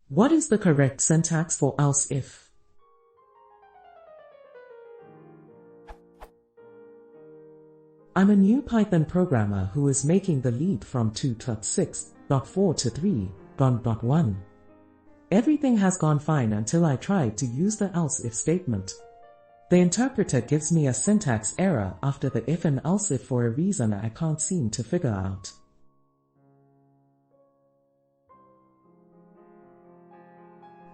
What is the correct syntax for else if? I'm a new Python programmer who is making the leap from 2.6.4 to 3.1. Everything has gone fine until I tried to use the else if statement. The interpreter gives me a syntax error after the if and else if for a reason I can't seem to figure out.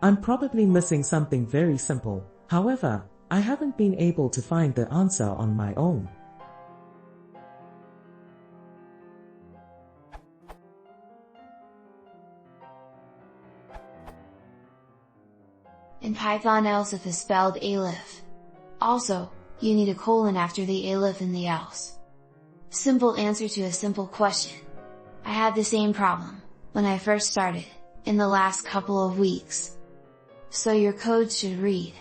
I'm probably missing something very simple. However, I haven't been able to find the answer on my own. In Python, else if is spelled elif. Also, you need a colon after the elif in the else. Simple answer to a simple question. I had the same problem when I first started, in the last couple of weeks. So your code should read.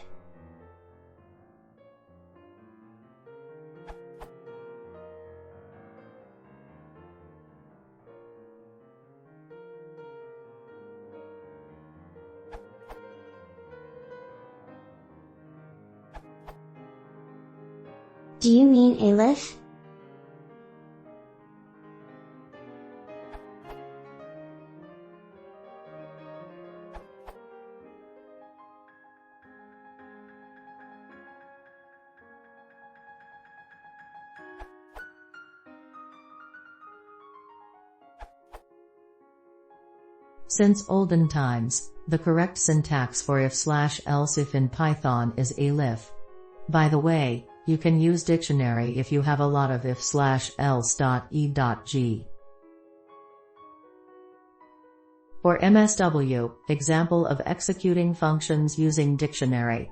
Do you mean elif? Since olden times, the correct syntax for if/else if in Python is elif. By the way, you can use dictionary if you have a lot of if/else.e.g. For MSW, example of executing functions using dictionary.